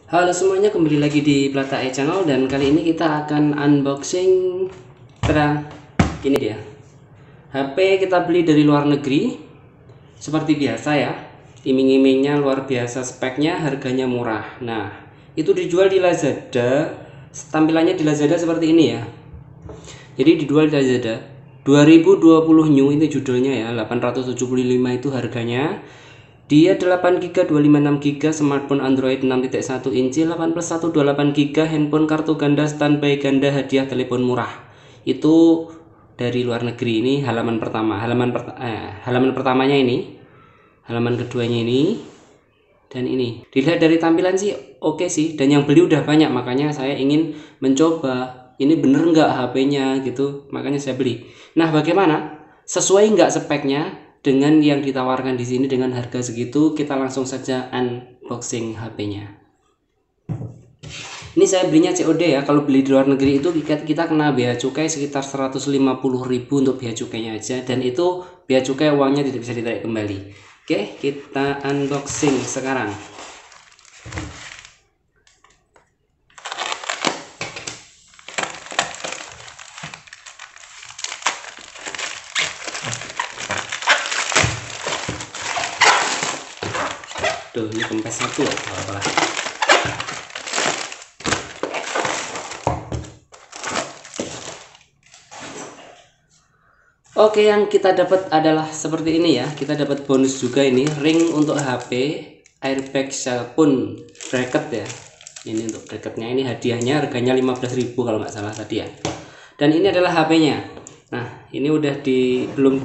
Halo semuanya, kembali lagi di Plata E Channel dan kali ini kita akan unboxing. Ini dia HP kita beli dari luar negeri. Seperti biasa ya, iming-imingnya luar biasa, speknya, harganya murah. Nah, itu dijual di Lazada. Tampilannya di Lazada seperti ini ya. Jadi dijual di Lazada 2020 new, ini judulnya ya, 875 itu harganya. Dia 8GB, 256GB, smartphone Android 6.1 inci, 8+128GB, handphone kartu ganda, standby ganda, hadiah telepon murah. Itu dari luar negeri. Ini halaman pertama, halaman pertamanya ini, halaman keduanya ini, dan ini. Dilihat dari tampilan sih oke sih, dan yang beli udah banyak, makanya saya ingin mencoba ini bener nggak HP-nya gitu, makanya saya beli. Nah, bagaimana? Sesuai nggak speknya dengan yang ditawarkan di sini dengan harga segitu? Kita langsung saja unboxing HP-nya. Ini saya belinya COD ya. Kalau beli di luar negeri itu kita kena bea cukai sekitar 150.000 untuk bea cukainya aja, dan itu bea cukai uangnya tidak bisa ditarik kembali. Oke, kita unboxing sekarang. Tuh, ini kempes satu loh, apalah. Oke, yang kita dapat adalah seperti ini ya. Kita dapat bonus juga ini, ring untuk HP, airbag cellphone bracket ya. Ini untuk bracketnya, ini hadiahnya, harganya 15.000 kalau nggak salah tadi ya. Dan ini adalah HP-nya. Nah, ini udah belum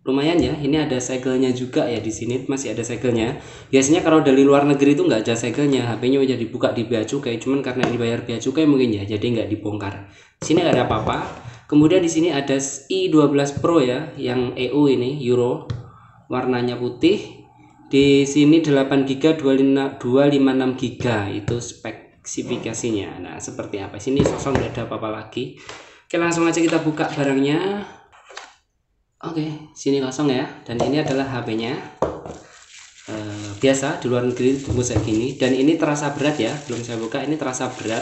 lumayan ya. Ini ada segelnya juga ya, di sini masih ada segelnya. Biasanya kalau dari luar negeri itu nggak ada segelnya, HP-nya udah dibuka di bea cukai. Cuman karena ini bayar bea cukai mungkin ya, jadi nggak dibongkar. Di sini nggak ada apa-apa. Kemudian di sini ada i12 Pro ya, yang EU ini Euro, warnanya putih. Di sini 8GB, 256GB itu spesifikasinya. Nah, seperti apa? Sini kosong, nggak ada apa-apa lagi. Oke, langsung aja kita buka barangnya. Oke, sini kosong ya. Dan ini adalah HP-nya. Biasa di luar negeri bungkus kayak gini. Dan ini terasa berat ya. Belum saya buka, ini terasa berat.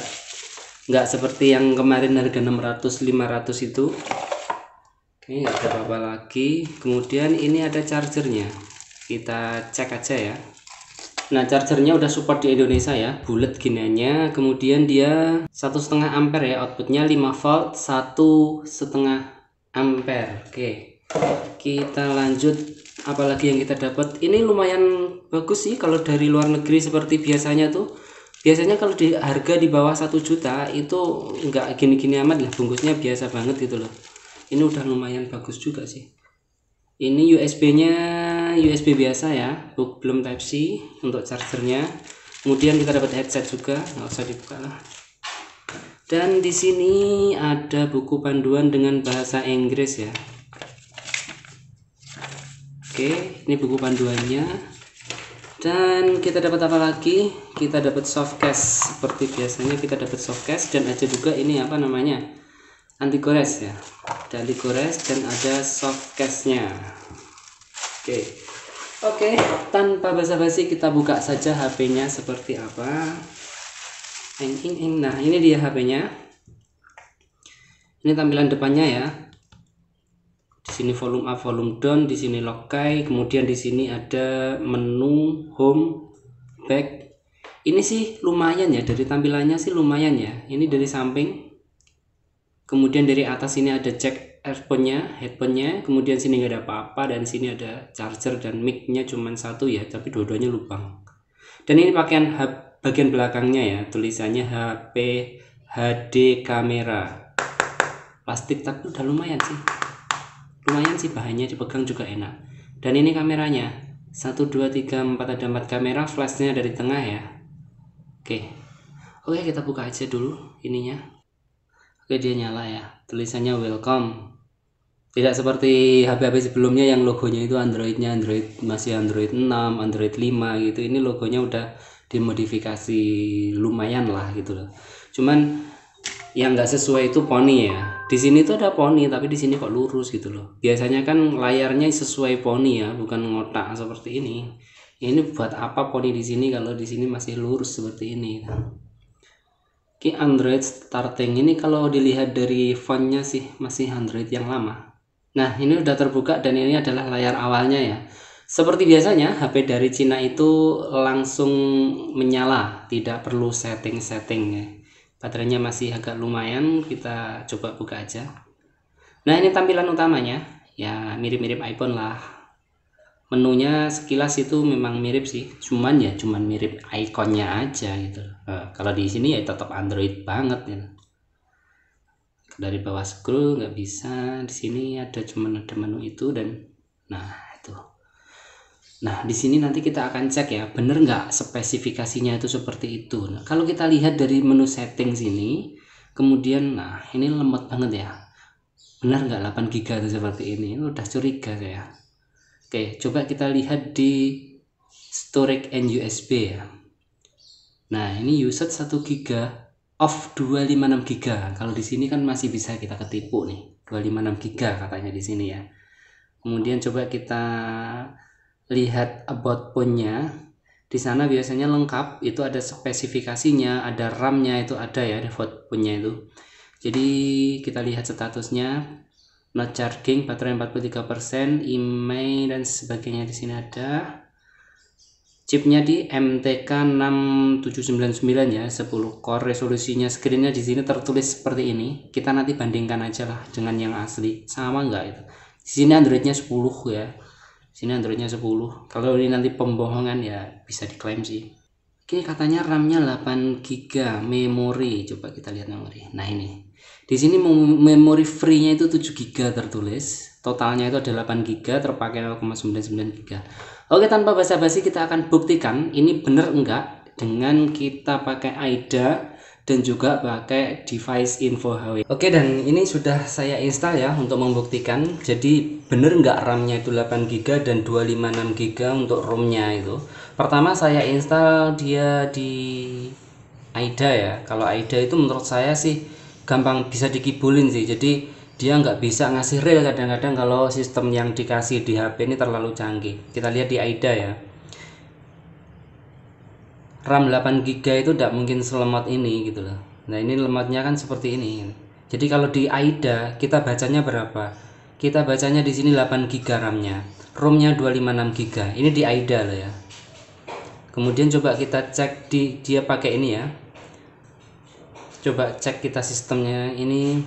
Nggak seperti yang kemarin harga 600-500 itu. Oke, nggak ada apa-apa lagi. Kemudian ini ada chargernya. Kita cek aja ya. Nah, chargernya udah support di Indonesia ya, bulat giniannya. Kemudian dia 1,5 ampere ya, outputnya 5 volt 1,5 ampere. Oke, kita lanjut. Apalagi yang kita dapat, ini lumayan bagus sih kalau dari luar negeri. Seperti biasanya tuh, biasanya kalau di harga di bawah 1 juta itu nggak gini-gini amat lah, bungkusnya biasa banget gitu loh. Ini udah lumayan bagus juga sih. Ini USB-nya USB biasa ya, belum Type C untuk chargernya. Kemudian kita dapat headset juga, nggak usah dibuka lah. Dan di sini ada buku panduan dengan bahasa Inggris ya. Oke, ini buku panduannya. Dan kita dapat apa lagi? Kita dapat softcase. Seperti biasanya kita dapat softcase, dan ada juga ini apa namanya, anti gores ya. Ada anti gores dan ada softcase-nya. Oke, tanpa basa-basi kita buka saja HP-nya seperti apa. Nah, ini dia HP-nya. Ini tampilan depannya ya. Di sini volume up, volume down, di sini lokai, kemudian di sini ada menu, home, back. Ini sih lumayan ya, dari tampilannya sih lumayan ya. Ini dari samping. Kemudian dari atas ini ada jack earphone-nya, headphone-nya. Kemudian sini nggak ada apa-apa, dan sini ada charger dan mic-nya cuman satu ya, tapi dua-duanya lubang. Dan ini bagian belakangnya ya, tulisannya HP HD kamera. Plastik tapi udah lumayan sih. Lumayan sih, bahannya dipegang juga enak. Dan ini kameranya 1, 2, 3, 4, ada 4 kamera, flashnya dari tengah ya. Oke, kita buka aja dulu ininya. Oke, dia nyala ya, tulisannya welcome. Tidak seperti HP-HP sebelumnya yang logonya itu Androidnya masih Android 6, Android 5 gitu. Ini logonya udah dimodifikasi lumayan lah gitu loh. Cuman yang nggak sesuai itu poni ya. Di sini tuh ada poni, tapi di sini kok lurus gitu loh. Biasanya kan layarnya sesuai poni ya, bukan ngotak seperti ini. Ini buat apa poni di sini kalau di sini masih lurus seperti ini. Oke, Android starting ini kalau dilihat dari fontnya sih masih Android yang lama. Nah, ini udah terbuka dan ini adalah layar awalnya ya. Seperti biasanya HP dari Cina itu langsung menyala, tidak perlu setting-setting ya. Baterainya masih agak lumayan, kita coba buka aja. Nah, ini tampilan utamanya ya, mirip-mirip iPhone lah. Menunya sekilas itu memang mirip sih, cuman mirip ikonnya aja gitu. Kalau di sini ya tetap Android banget ya. Dari bawah scroll nggak bisa, di sini ada menu itu dan nah itu. Nah, di sini nanti kita akan cek ya, bener nggak spesifikasinya itu seperti itu. Nah, kalau kita lihat dari menu setting sini, kemudian nah ini lemot banget ya. Benar nggak 8 GB itu seperti ini? Udah curiga saya. Oke, coba kita lihat di storage and USB ya. Nah, ini usage 1 GB off 256 GB. Kalau di sini kan masih bisa kita ketipu nih. 256 GB katanya di sini ya. Kemudian coba kita lihat about phone-nya. Di sana biasanya lengkap, itu ada spesifikasinya, ada RAM-nya itu ada ya, default phone-nya itu. Jadi kita lihat statusnya, not charging, baterai 43%, email dan sebagainya di sini ada. Chipnya di MTK 6799 ya, 10 core, resolusinya screennya di sini tertulis seperti ini. Kita nanti bandingkan aja lah dengan yang asli, sama enggak itu. Di sini Androidnya 10 ya. Di sini Androidnya 10. Kalau ini nanti pembohongan ya bisa diklaim sih. Oke, katanya RAM-nya 8 GB, memori. Coba kita lihat memori. Nah, ini. Di sini memori free-nya itu 7 GB tertulis. Totalnya itu ada 8 GB, terpakai 0,99 GB. Oke, tanpa basa-basi kita akan buktikan ini bener enggak dengan kita pakai AIDA dan juga pakai device info HW. Oke, dan ini sudah saya install ya untuk membuktikan. Jadi bener enggak RAM-nya itu 8 GB dan 256 GB untuk ROM-nya itu. Pertama saya install dia di AIDA ya. Kalau AIDA itu menurut saya sih gampang bisa dikibulin sih. Jadi dia nggak bisa ngasih real kadang-kadang kalau sistem yang dikasih di HP ini terlalu canggih. Kita lihat di AIDA ya. RAM 8 GB itu tidak mungkin selemot ini gitu loh. Nah, ini lemotnya kan seperti ini. Jadi kalau di AIDA kita bacanya berapa? Kita bacanya di sini 8 GB RAM-nya. ROM-nya 256 GB. Ini di AIDA loh ya. Kemudian coba kita cek di dia pakai ini ya. Coba cek kita sistemnya ini.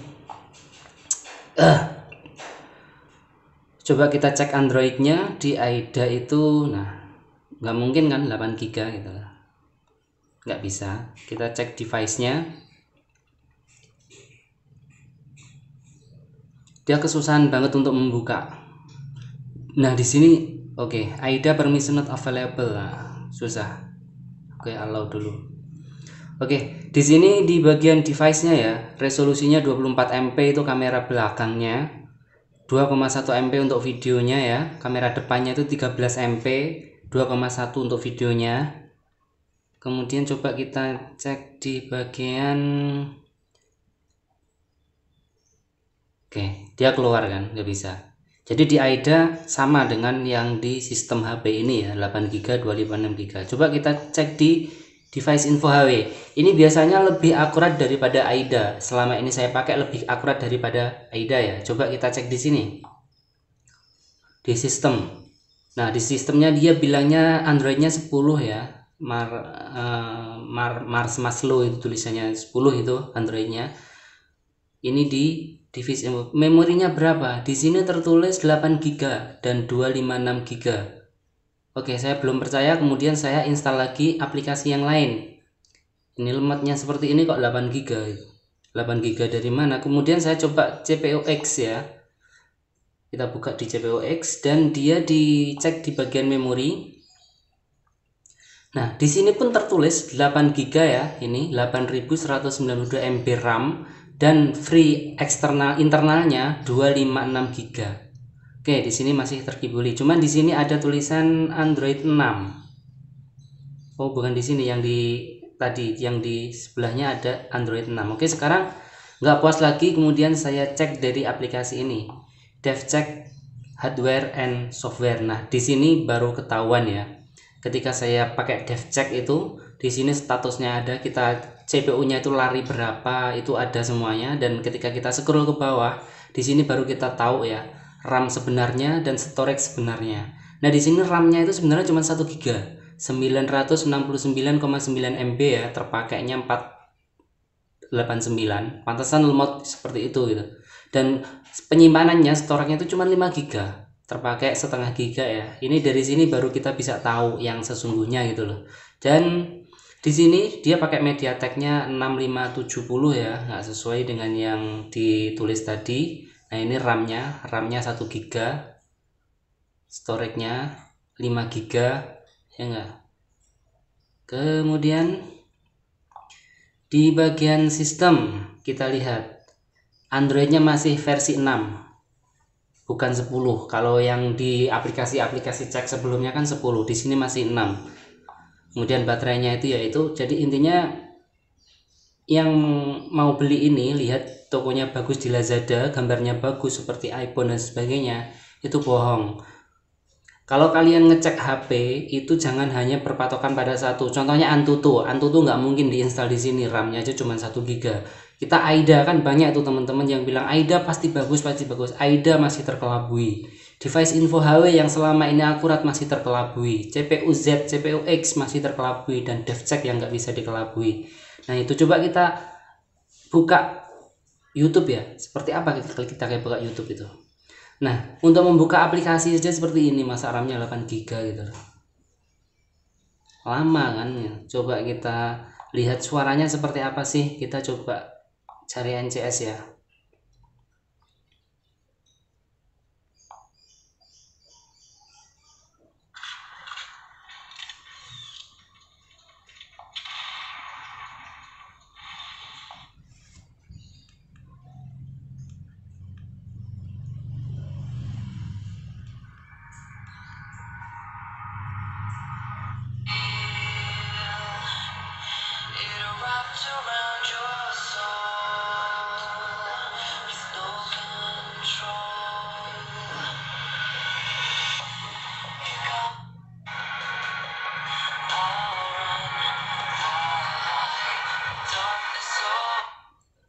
Coba kita cek Androidnya di AIDA itu. Nah, nggak mungkin kan 8 GB gitu lah. Nggak bisa. Kita cek device-nya. Dia kesusahan banget untuk membuka. Nah, di sini oke, AIDA permission not available. Nah, susah. Oke, allow dulu. Oke, di sini di bagian device-nya ya, resolusinya 24 MP itu kamera belakangnya, 2,1 MP untuk videonya ya, kamera depannya itu 13 MP, 2,1 untuk videonya. Kemudian coba kita cek di bagian, oke, dia keluar kan, nggak bisa. Jadi di AIDA sama dengan yang di sistem HP ini ya, 8 GB, 256 GB. Coba kita cek di device info HW. Ini biasanya lebih akurat daripada AIDA. Selama ini saya pakai lebih akurat daripada AIDA ya. Coba kita cek di sini. Di sistem. Nah, di sistemnya dia bilangnya Androidnya 10 ya. Mars Maslow itu tulisannya 10 itu Androidnya. Ini di device info. Memorinya berapa? Di sini tertulis 8 GB dan 256 GB. Oke, saya belum percaya, kemudian saya install lagi aplikasi yang lain. Ini lemotnya seperti ini kok 8 GB. 8 GB dari mana? Kemudian saya coba CPUX ya. Kita buka di CPUX dan dia dicek di bagian memori. Nah, di sini pun tertulis 8 GB ya. Ini 8192 MB RAM dan free eksternal internalnya 256 GB. Oke, di sini masih terkibuli. Cuman di sini ada tulisan Android 6. Oh, bukan di sini, yang di tadi, yang di sebelahnya ada Android 6. Oke, sekarang nggak puas lagi, kemudian saya cek dari aplikasi ini. DevCheck hardware and software. Nah, di sini baru ketahuan ya. Ketika saya pakai DevCheck itu, di sini statusnya ada, kita CPU-nya itu lari berapa, itu ada semuanya. Dan ketika kita scroll ke bawah, di sini baru kita tahu ya RAM sebenarnya dan storage sebenarnya. Nah, di sini RAM-nya itu sebenarnya cuma 1 GB, 969,9 MB ya, terpakainya 489. Pantesan lemot seperti itu gitu. Dan penyimpanannya, storage-nya itu cuma 5 GB, terpakai setengah giga ya. Ini dari sini baru kita bisa tahu yang sesungguhnya gitu loh. Dan di sini dia pakai MediaTek-nya 6570 ya, nggak sesuai dengan yang ditulis tadi. Nah, ini RAM-nya 1 giga, storage-nya 5 giga ya enggak. Kemudian di bagian sistem kita lihat Android-nya masih versi 6. Bukan 10. Kalau yang di aplikasi-aplikasi cek sebelumnya kan 10, di sini masih 6. Kemudian baterainya itu yaitu, jadi intinya yang mau beli ini lihat tokonya bagus di Lazada, gambarnya bagus seperti iPhone dan sebagainya, itu bohong. Kalau kalian ngecek HP itu jangan hanya berpatokan pada satu. Contohnya Antutu nggak mungkin diinstal di sini, RAM-nya aja cuma 1 GB. Kita AIDA kan banyak tuh teman-teman yang bilang AIDA pasti bagus. AIDA masih terkelabui. Device Info HW yang selama ini akurat masih terkelabui. CPU Z, CPU X masih terkelabui, dan DevCheck yang nggak bisa dikelabui. Nah, itu coba kita buka YouTube ya. Seperti apa kita kayak buka YouTube itu. Nah, untuk membuka aplikasi saja seperti ini, masa RAM-nya 8 GB gitu loh. Lama kan ya. Coba kita lihat suaranya seperti apa sih. Kita coba cari NCS ya.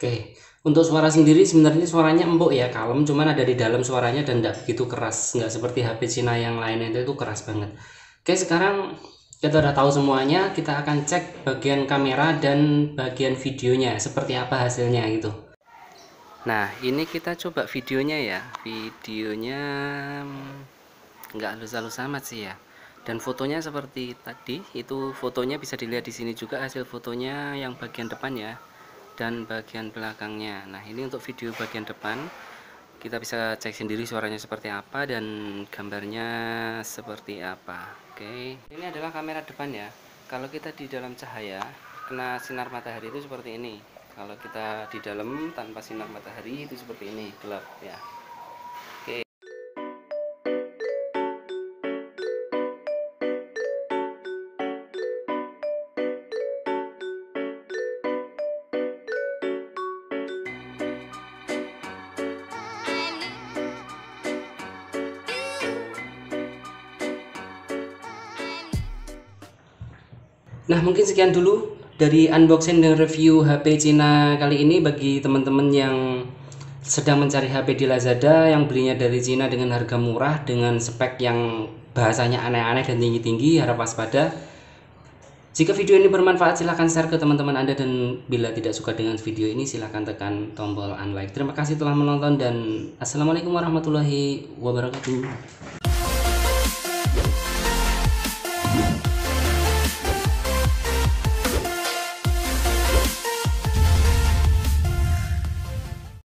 Oke, untuk suara sendiri sebenarnya suaranya empuk ya, kalem, cuman ada di dalam suaranya dan tidak begitu keras, nggak seperti HP Cina yang lainnya itu keras banget. Oke, sekarang kita udah tahu semuanya, kita akan cek bagian kamera dan bagian videonya seperti apa hasilnya gitu. Nah, ini kita coba videonya ya. Videonya nggak halus-halus amat sih ya. Dan fotonya seperti tadi, itu fotonya bisa dilihat di sini juga hasil fotonya yang bagian depan ya, dan bagian belakangnya. Nah, ini untuk video bagian depan, kita bisa cek sendiri suaranya seperti apa dan gambarnya seperti apa. Oke, ini adalah kamera depan ya. Kalau kita di dalam cahaya kena sinar matahari itu seperti ini. Kalau kita di dalam tanpa sinar matahari itu seperti ini, gelap ya. Oke. Nah, mungkin sekian dulu dari unboxing dan review HP Cina kali ini. Bagi teman-teman yang sedang mencari HP di Lazada, yang belinya dari Cina dengan harga murah, dengan spek yang bahasanya aneh-aneh dan tinggi-tinggi, harap waspada. Jika video ini bermanfaat, silahkan share ke teman-teman Anda, dan bila tidak suka dengan video ini silahkan tekan tombol unlike. Terima kasih telah menonton dan assalamualaikum warahmatullahi wabarakatuh.